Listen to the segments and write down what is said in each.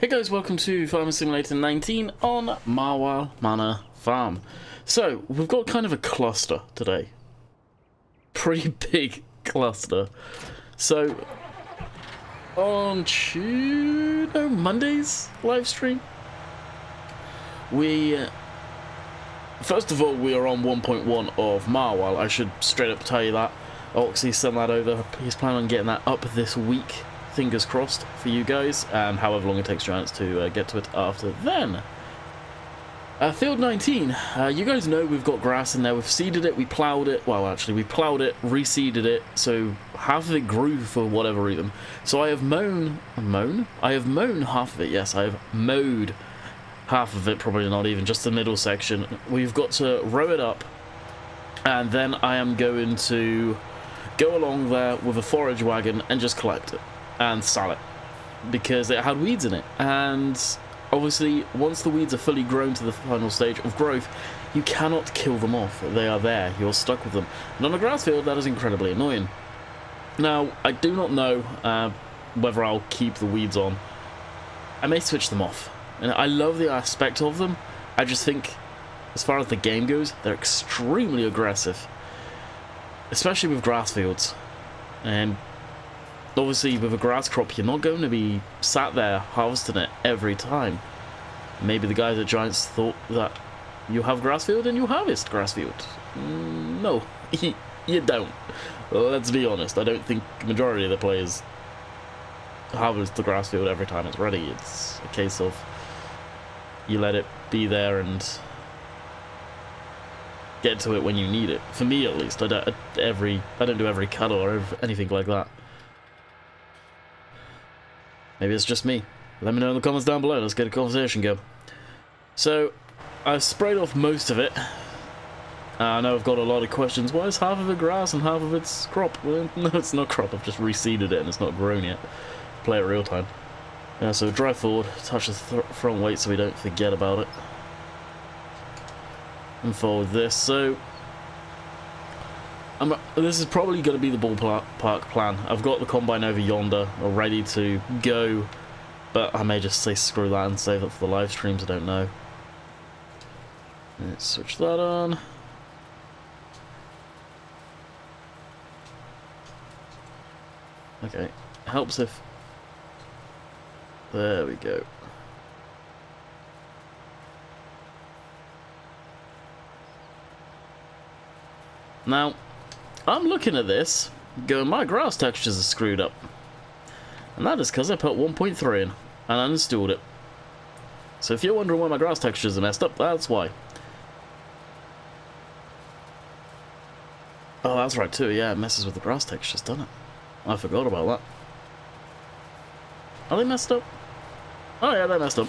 Hey guys, welcome to Farming Simulator 19 on Marwell Manor Farm. So, we've got kind of a cluster today. Pretty big cluster. So, on Monday's live stream, first of all, we are on 1.1 of Marwell. I should straight up tell you that. Oxy sent that over. He's planning on getting that up this week. Fingers crossed for you guys, and however long it takes Giants to get to it after then. Field 19, you guys know we've got grass in there. We've seeded it, we ploughed it. Well, actually, we ploughed it, reseeded it, so half of it grew for whatever reason. So I have I have mown half of it, yes, I have mowed half of it, probably not even, just the middle section. We've got to row it up, and then I am going to go along there with a forage wagon and just collect it and sell it, because it had weeds in it. And obviously, once the weeds are fully grown to the final stage of growth, you cannot kill them off. They are there, you're stuck with them. And on a grass field, that is incredibly annoying. Now, I do not know whether I'll keep the weeds on. I may switch them off. And I love the aspect of them. I just think, as far as the game goes, they're extremely aggressive, especially with grass fields. And obviously, with a grass crop, you're not going to be sat there harvesting it every time. Maybe the guys at Giants thought that you have grass field and you harvest grass field. No, you don't. Let's be honest. I don't think the majority of the players harvest the grass field every time it's ready. It's a case of you let it be there and get to it when you need it. For me, at least, I don't do every cut or anything like that. Maybe it's just me. Let me know in the comments down below. Let's get a conversation going. So, I've sprayed off most of it. I know I've got a lot of questions. Why is half of it grass and half of it's crop? Well, no, it's not crop. I've just reseeded it and it's not grown yet. Play it real time. Yeah, so drive forward, touch the front weight so we don't forget about it. And forward this. So, this is probably going to be the ballpark plan. I've got the combine over yonder, ready to go, but I may just say screw that and save it for the live streams, I don't know. Let's switch that on. Okay, helps if... There we go. Now, I'm looking at this, going, my grass textures are screwed up. And that is because I put 1.3 in, and uninstalled it. So if you're wondering why my grass textures are messed up, that's why. Oh, that's right too, yeah, it messes with the grass textures, doesn't it? I forgot about that. Are they messed up? Oh yeah, they're messed up.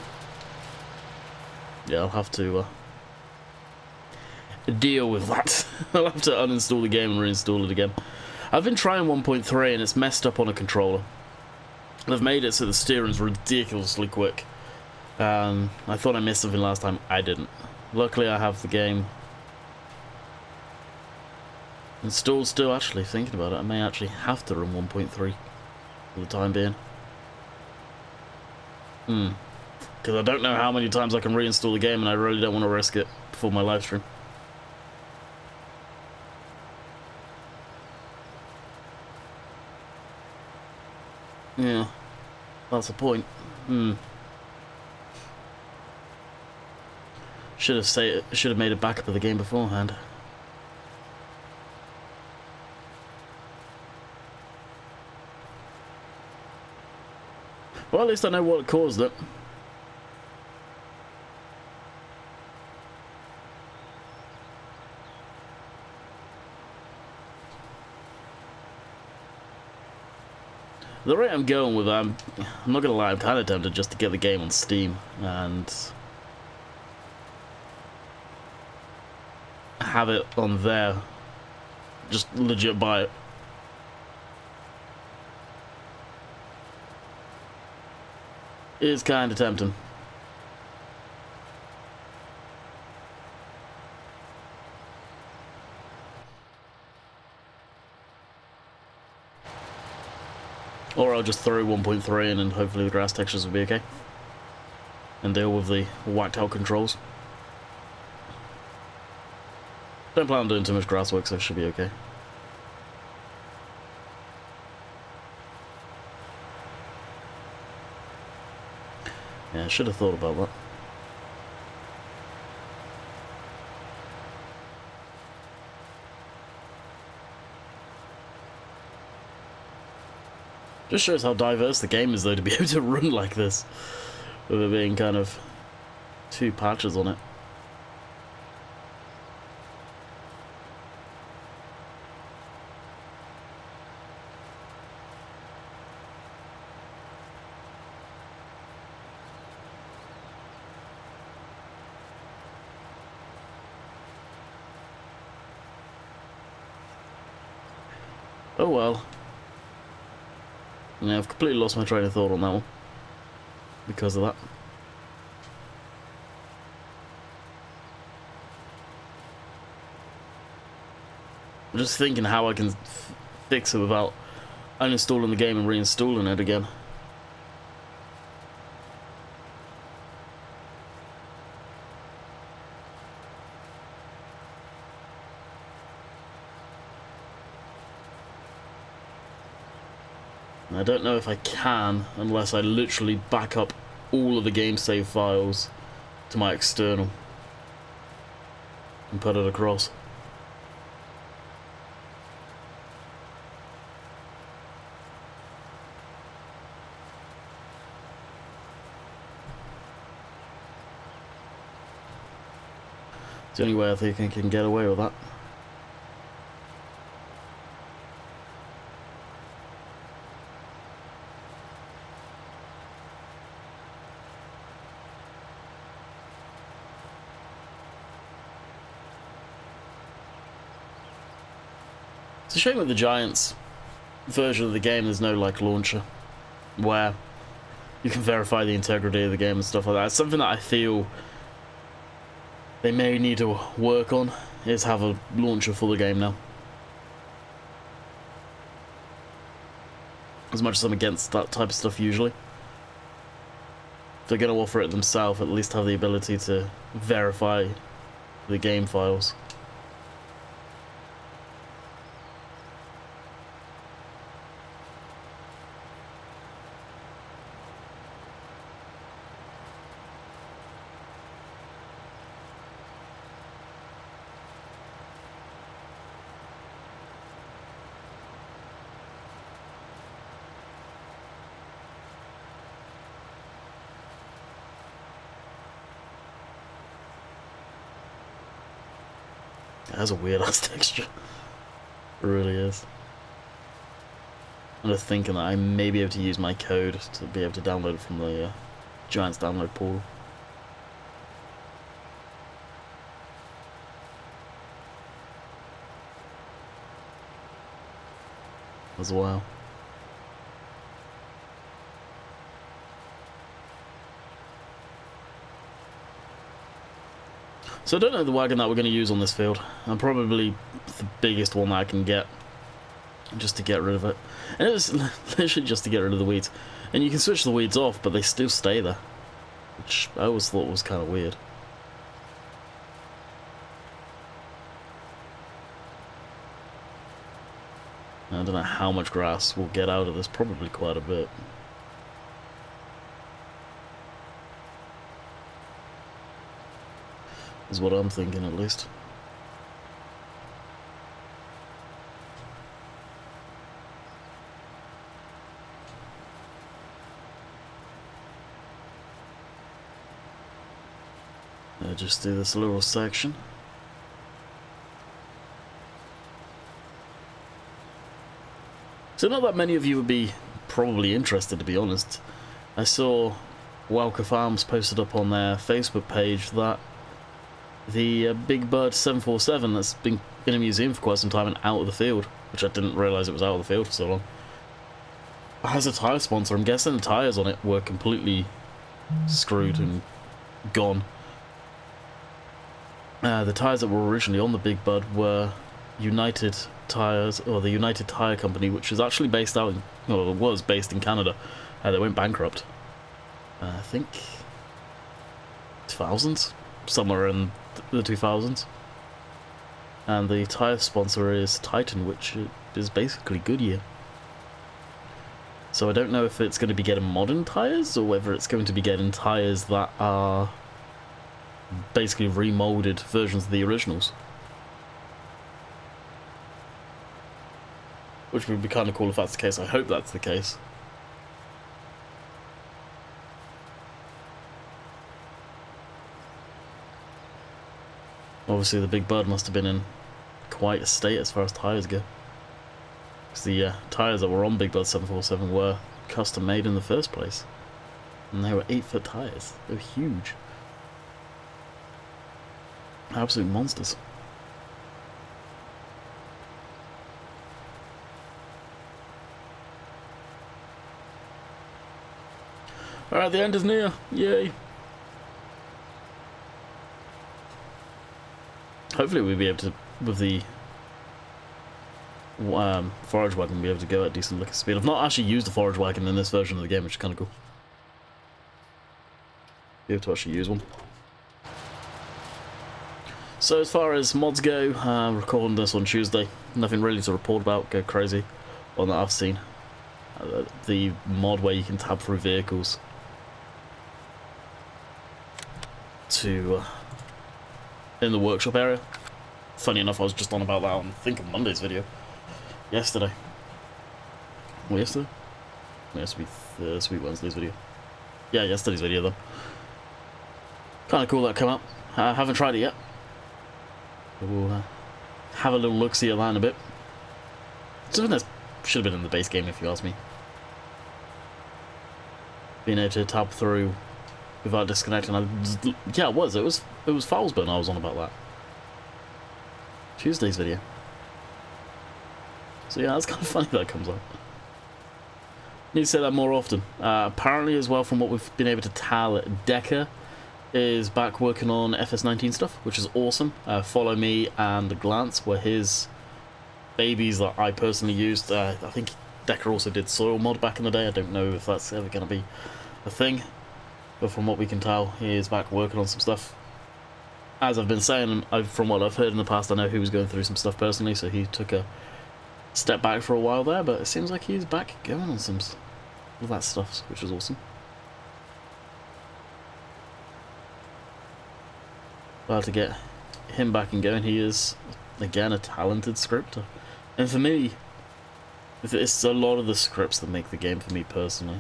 Yeah, I'll have to deal with that. I'll have to uninstall the game and reinstall it again. I've been trying 1.3 and it's messed up on a controller. They've made it so the steering's ridiculously quick. I thought I missed something last time. I didn't. Luckily I have the game installed still. Actually, thinking about it, I may actually have to run 1.3 for the time being. Because I don't know how many times I can reinstall the game and I really don't want to risk it before my live stream. Yeah, that's the point. Should have made a backup of the game beforehand. Well, at least I know what caused it. The rate I'm going with, I'm not gonna lie, I'm kind of tempted just to get the game on Steam and have it on there. Just legit buy it. It is kind of tempting. Or I'll just throw 1.3 in and hopefully the grass textures will be okay. and deal with the whacked out controls. Don't plan on doing too much grass work, so it should be okay. Yeah, I should have thought about that. Just shows how diverse the game is, though, to be able to run like this, with it being kind of 2 patches on it. Oh well. Yeah, I've completely lost my train of thought on that one because of that. I'm just thinking how I can fix it without uninstalling the game and reinstalling it again. I don't know if I can unless I literally back up all of the game save files to my external and put it across. It's the only way I think I can get away with that. It's a shame with the Giants version of the game there's no like launcher where you can verify the integrity of the game and stuff like that. It's something that I feel they may need to work on, is have a launcher for the game now. As much as I'm against that type of stuff usually, if they're going to offer it themselves, at least have the ability to verify the game files. It has a weird ass texture. It really is. I'm just thinking that I may be able to use my code to be able to download it from the Giants download portal. As well. So I don't know the wagon that we're going to use on this field. I'm probably the biggest one that I can get, just to get rid of it. And it was literally just to get rid of the weeds. And you can switch the weeds off, but they still stay there, which I always thought was kind of weird. I don't know how much grass we'll get out of this, probably quite a bit. Is what I'm thinking, at least. I'll just do this little section. So not that many of you would be probably interested, to be honest. I saw Welker Farms posted up on their Facebook page that the Big Bird 747 that's been in a museum for quite some time and out of the field, which I didn't realise it was out of the field for so long, has a tyre sponsor. I'm guessing the tyres on it were completely screwed and gone. The tyres that were originally on the Big Bird were United Tyres, or the United Tyre Company, which is actually based out in, well, it was based in Canada. They went bankrupt. I think 2000s, somewhere in the 2000s. And the tyre sponsor is Titan, which is basically Goodyear. So I don't know if it's going to be getting modern tyres or whether it's going to be getting tyres that are basically remolded versions of the originals. Which would be kind of cool if that's the case. I hope that's the case. Obviously the Big Bird must have been in quite a state as far as tyres go. Because the tyres that were on Big Bird 747 were custom made in the first place. And they were 8-foot tyres. They were huge. Absolute monsters. Alright, the end is near. Yay. Hopefully we'll be able to, with the forage wagon, be able to go at decent looking speed. I've not actually used the forage wagon in this version of the game, which is kind of cool. Be able to actually use one. So as far as mods go, I'm recording this on Tuesday. Nothing really to report about, go crazy on that I've seen. The mod where you can tab through vehicles to in the workshop area. Funny enough, I was just on about that on, I think, on Monday's video. Yesterday. Well, yesterday? It has to be Sweet Wednesday's video. Yeah, yesterday's video, though. Kind of cool that come up. I haven't tried it yet. We'll have a little look-see at that in a bit. Something that should have been in the base game, if you ask me. Being able to tab through without disconnecting. Yeah, it was Foulsburn I was on about that. Tuesday's video. So yeah, that's kind of funny that comes up. Need to say that more often. Apparently as well, from what we've been able to tell, Decker is back working on FS19 stuff, which is awesome. Follow Me and Glance were his babies that I personally used. I think Decker also did Soil Mod back in the day. I don't know if that's ever going to be a thing, but from what we can tell, he is back working on some stuff. As I've been saying, from what I've heard in the past, I know he was going through some stuff personally, so he took a step back for a while there, but it seems like he's back going on some of that stuff, which is awesome. Glad to get him back and going. He is, again, a talented scripter. And for me, it's a lot of the scripts that make the game for me personally.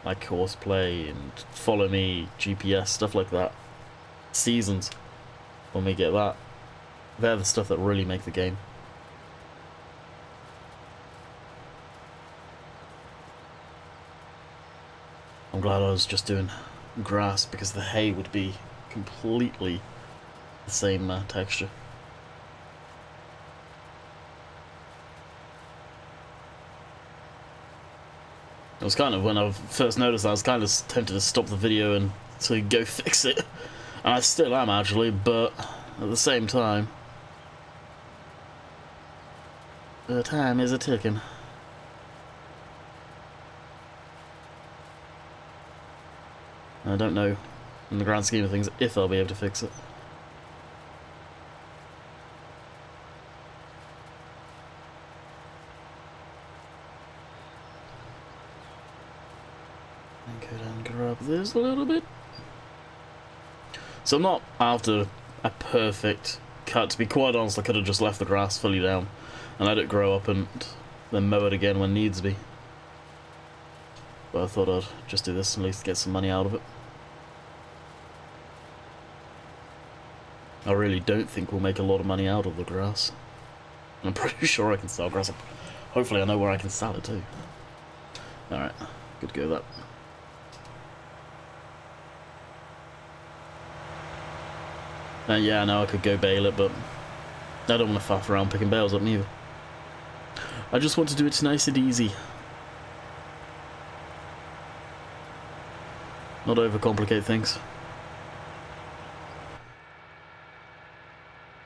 Like Horseplay and Follow Me, GPS, stuff like that. Seasons, when we get that. They're the stuff that really make the game. I'm glad I was just doing grass, because the hay would be completely the same texture. It was kind of, when I first noticed that, I was kind of tempted to stop the video and to go fix it. And I still am, actually, but at the same time, the time is a-ticking. I don't know, in the grand scheme of things, if I'll be able to fix it. Go down and grab this a little bit. So I'm not after a perfect cut. To be quite honest, I could have just left the grass fully down and let it grow up and then mow it again when needs be. But I thought I'd just do this and at least get some money out of it. I really don't think we'll make a lot of money out of the grass. And I'm pretty sure I can sell grass. Hopefully I know where I can sell it too. Alright, good go that. Yeah, I know I could go bale it, but I don't want to faff around picking bales up either. I just want to do it nice and easy. Not overcomplicate things.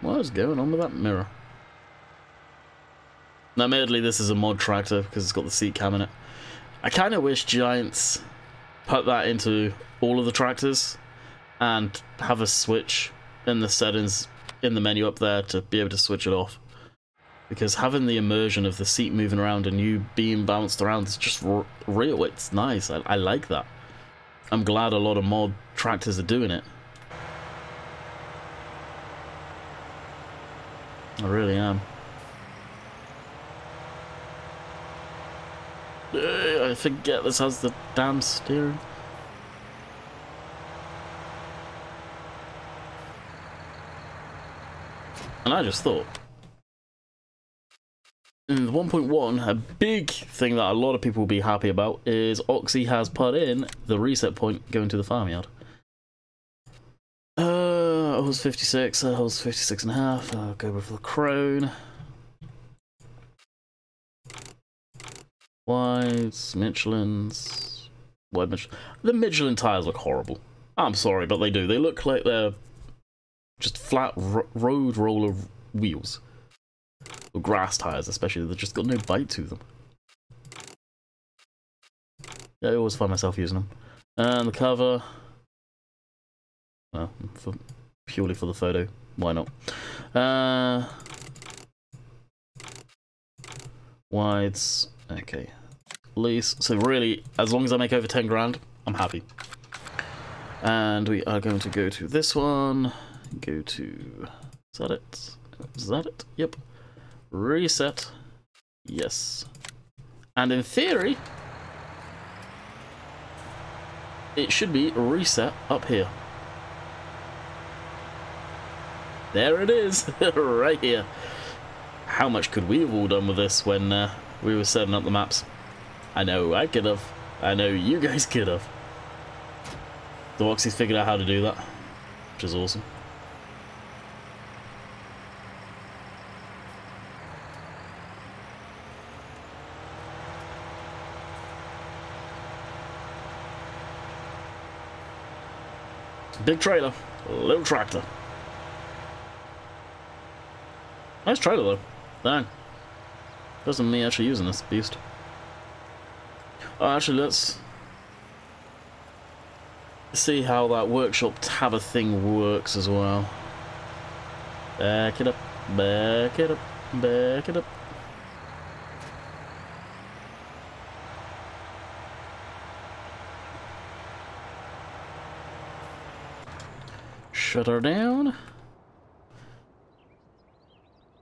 What is going on with that mirror? Now, admittedly, this is a mod tractor because it's got the seat cam in it. I kind of wish Giants put that into all of the tractors and have a switch in the settings in the menu up there to be able to switch it off. Because having the immersion of the seat moving around and you being bounced around is just real. It's nice. I like that. I'm glad a lot of mod tractors are doing it. I really am. I forget this has the damn steering. And I just thought, in the 1.1, a big thing that a lot of people will be happy about is Oxy has put in the reset point going to the farmyard. I was 56, I was 56 and a half, I'll go with the Crone. Wides, Michelin's... Wide Michelin. The Michelin tyres look horrible. I'm sorry, but they do. They look like they're just flat road roller wheels. Or grass tyres, especially. They've just got no bite to them. Yeah, I always find myself using them. And the cover... Well, purely for the photo. Why not? Wides... Okay. Lease. So really, as long as I make over 10 grand, I'm happy. And we are going to go to this one. Go to... Is that it? Is that it? Yep. Reset. Yes. And in theory, it should be reset up here. There it is. Right here. How much could we have all done with this when we were setting up the maps? I know I could have. I know you guys could have. The Oxy's figured out how to do that, which is awesome. Big trailer, little tractor. Nice trailer though. Dang. First time me actually using this beast. Oh, actually, let's see how that workshop tabber thing works as well. Back it up, back it up, back it up. Shut her down.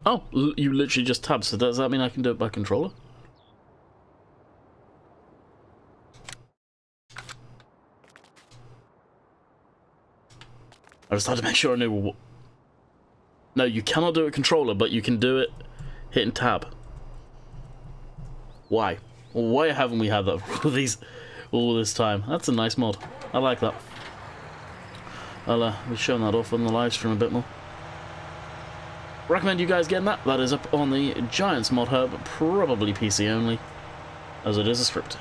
Oh, you literally just tabbed, so does that mean I can do it by controller? I just had to make sure I knew what... No, you cannot do it with controller, but you can do it hitting tab. Why? Why haven't we had that for all this time? That's a nice mod. I like that. I'll be showing that off on the live stream a bit more. Recommend you guys getting that. That is up on the Giants mod hub, probably PC only, as it is a script.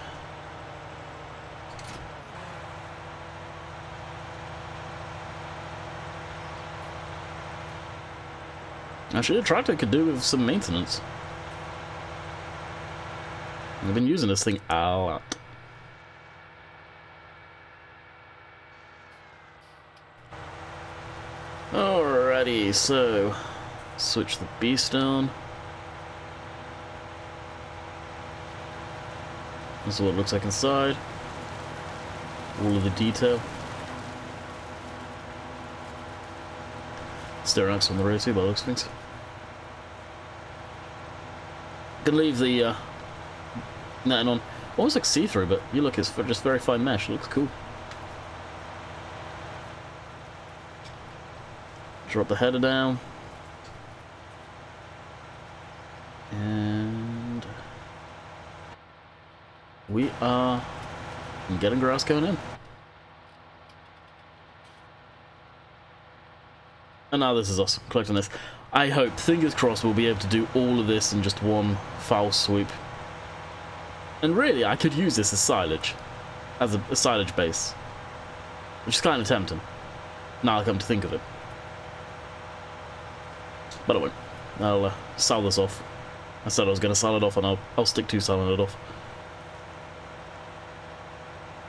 Actually, a tractor could do with some maintenance. I've been using this thing a lot. Alrighty, so switch the beast on. This is what it looks like inside. All of the detail. Steering axle on the rear too, by the looks of things. Can leave the netting on. Almost like see-through, but you look, it's just very fine mesh. It looks cool. Drop the header down. And we are getting grass going in. And now this is us collecting this. I hope, fingers crossed, we'll be able to do all of this in just one foul sweep. And really, I could use this as silage. As a silage base. Which is kind of tempting. Now I come to think of it. But I won't. I'll sell this off. I said I was going to sell it off, and I'll stick to selling it off.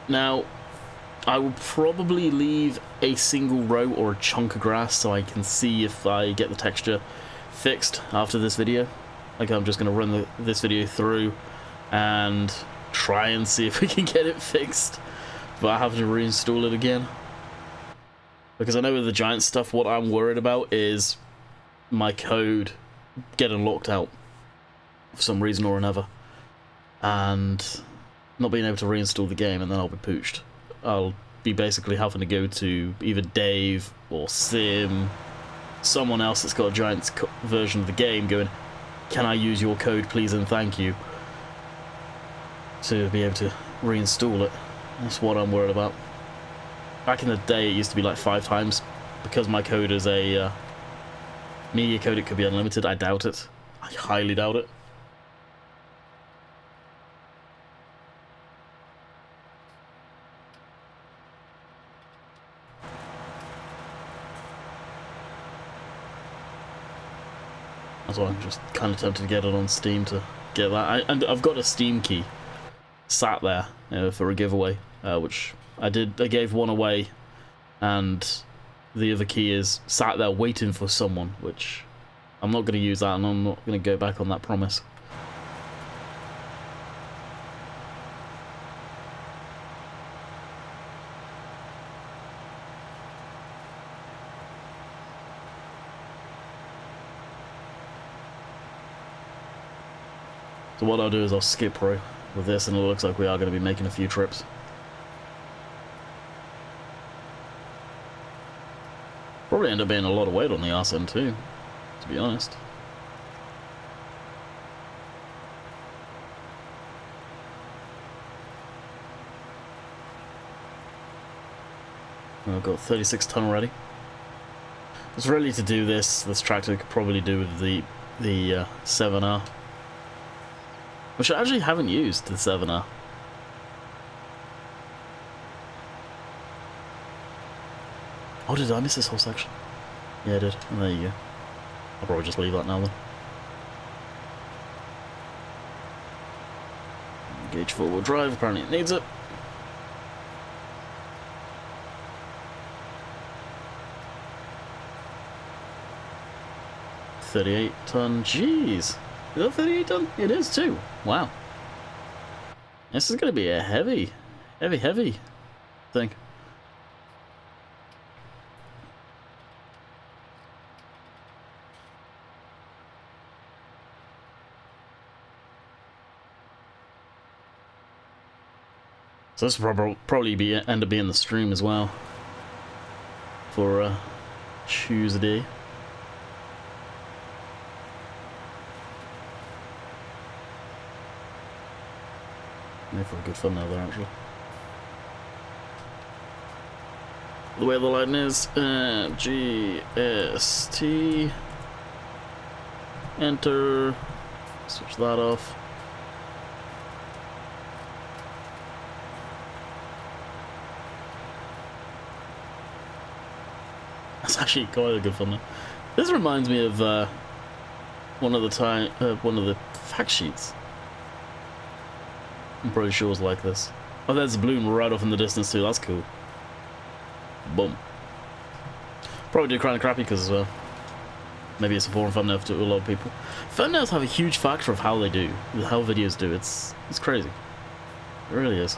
Now, I will probably leave a single row or a chunk of grass so I can see if I get the texture fixed after this video. Like, I'm just going to run this video through and try and see if we can get it fixed, but I have to reinstall it again. Because I know with the giant stuff, what I'm worried about is my code getting locked out for some reason or another, and not being able to reinstall the game, and then I'll be pooched. I'll be basically having to go to either Dave or Sim, someone else that's got a giant version of the game, going, can I use your code please and thank you, to be able to reinstall it. That's what I'm worried about. Back in the day it used to be like 5 times. Because my code is a media code, it could be unlimited. I doubt it. I highly doubt it. That's why I'm just kind of tempted to get it on Steam to get that. And I've got a Steam key sat there for a giveaway, which I did. I gave one away, and the other key is sat there waiting for someone, which I'm not going to use that, and I'm not going to go back on that promise. So what I'll do is I'll skip row with this, and it looks like we are going to be making a few trips. Probably end up being a lot of weight on the arse end too, to be honest. I've got 36 ton already. It's really to do this tractor could probably do with the 7R. Which I actually haven't used, the 7R. Oh, did I miss this whole section? Yeah, I did. And there you go. I'll probably just leave that now then. Engage four-wheel drive, apparently it needs it. $38 ton, jeez. Is that 38 ton? It is too. Wow. This is going to be a heavy thing. So this will probably end up being the stream as well for Tuesday. Maybe for a good fun now there, actually. The way the lighting is, GST, enter, switch that off. That's actually quite a good fun now. This reminds me of one of the fact sheets. I'm pretty sure it's like this. Oh, there's a balloon right off in the distance too. That's cool. Boom. Probably do kind of crappy because maybe it's a foreign thumbnail to a lot of people. Thumbnails have a huge factor of how they do, how videos do. It's crazy. It really is.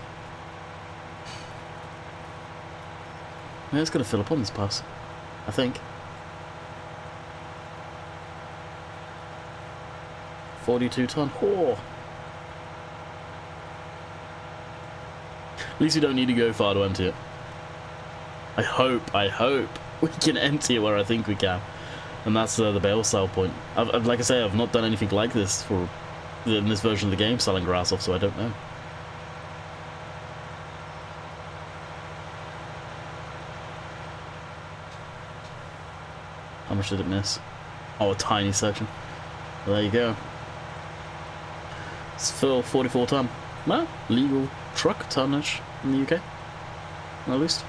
Yeah, it's gonna fill up on this pass, I think. 42 ton. Oh. At least we don't need to go far to empty it. I hope we can empty it where I think we can. And that's the bale sale point. Like I say, I've not done anything like this in this version of the game, selling grass off, so I don't know. How much did it miss? Oh, a tiny section. Well, there you go. It's full 44 ton. Well, legal truck tonnage in the UK, at least.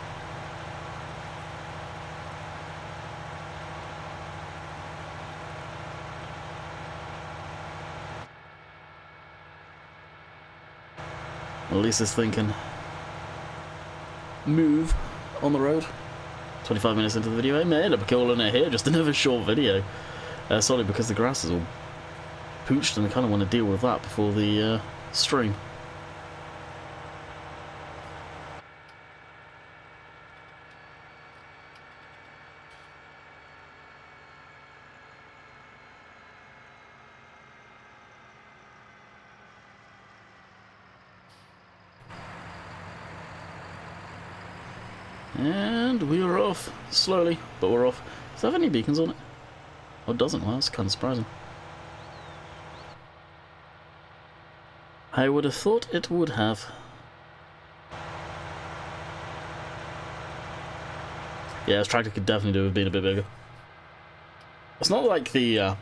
At least it's thinking. move on the road. 25 minutes into the video, I may end up calling it here, just another short video. Solely because the grass is all pooched and I kind of want to deal with that before the stream. And we are off, slowly, but we're off. Does it have any beacons on it? Oh, it doesn't. Well, that's kind of surprising. I would have thought it would have. Yeah, this tractor could definitely do with being a bit bigger. It's not like the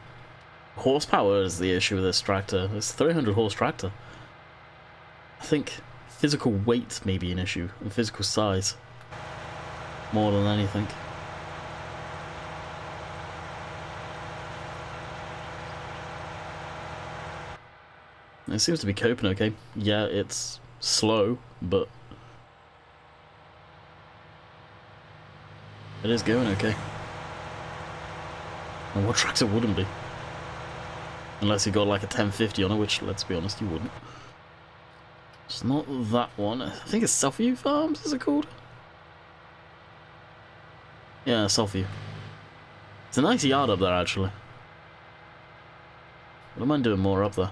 horsepower is the issue with this tractor. It's a 300 horse tractor. I think physical weight may be an issue, and physical size. More than anything. It seems to be coping okay. Yeah, it's slow, but it is going okay. And what tractor wouldn't be? Unless you got like a 1050 on it, which, let's be honest, you wouldn't. It's not that one. I think it's Selfview Farms, is it called? Yeah, Selfview. It's a nice yard up there, actually. I don't mind doing more up there.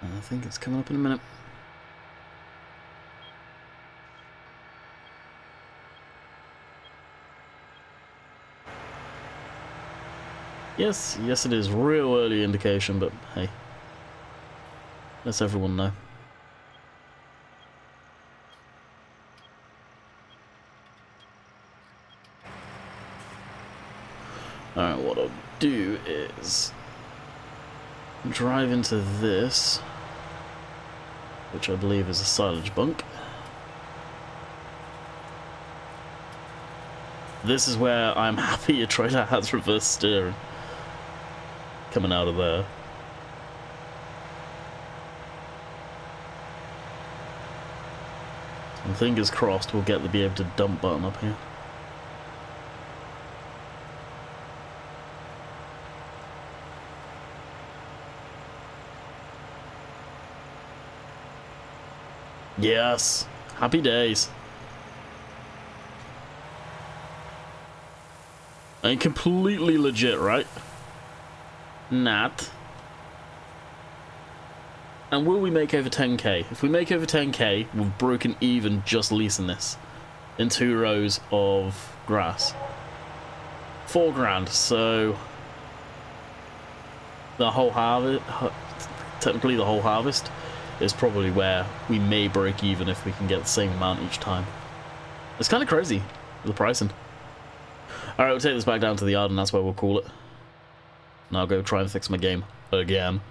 I think it's coming up in a minute. Yes, it is. Real early indication, but hey. Let's everyone know. Alright, what I'll do is drive into this, which I believe is a silage bunk. This is where I'm happy a trailer has reverse steering coming out of there. And fingers crossed we'll get to be able to dump button up here. Yes, happy days. And completely legit, right? Not. And will we make over 10k? If we make over 10k, we've broken even just leasing this in 2 rows of grass. 4 grand, so the whole harvest, technically the whole harvest, is probably where we may break even if we can get the same amount each time. It's kind of crazy, the pricing. Alright, we'll take this back down to the yard and that's where we'll call it. And I'll go try and fix my game again.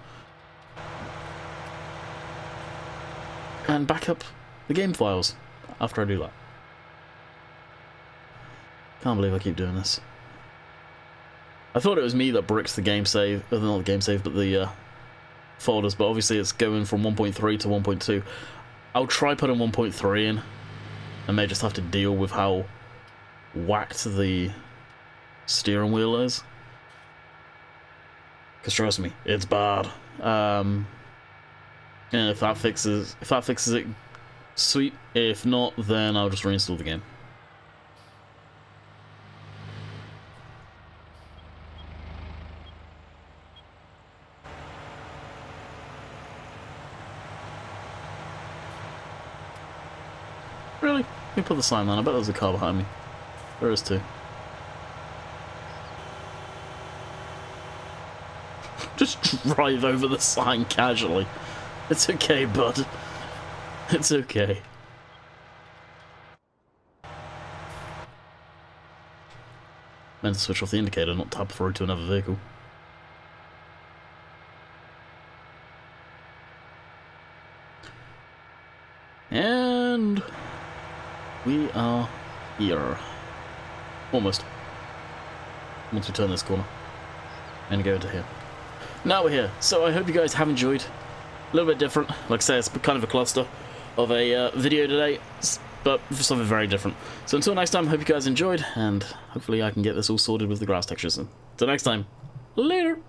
And back up the game files after I do that. Can't believe I keep doing this. I thought it was me that bricks the game save, not the game save, but the folders, but obviously it's going from 1.3 to 1.2. I'll try putting 1.3 in. I may just have to deal with how whacked the steering wheel is. Because trust me, it's bad. And if that fixes it, sweet. If not, then I'll just reinstall the game. Really? Let me put the sign on. I bet there's a car behind me. There is too. Just drive over the sign casually. It's okay, bud. It's okay. Meant to switch off the indicator, not tap through to another vehicle. And we are here. Almost. Once we turn this corner. and go into here. Now we're here, so I hope you guys have enjoyed. A little bit different, like I say, it's kind of a cluster of a video today, but for something very different. So until next time, hope you guys enjoyed, and hopefully I can get this all sorted with the grass textures. Until next time, later!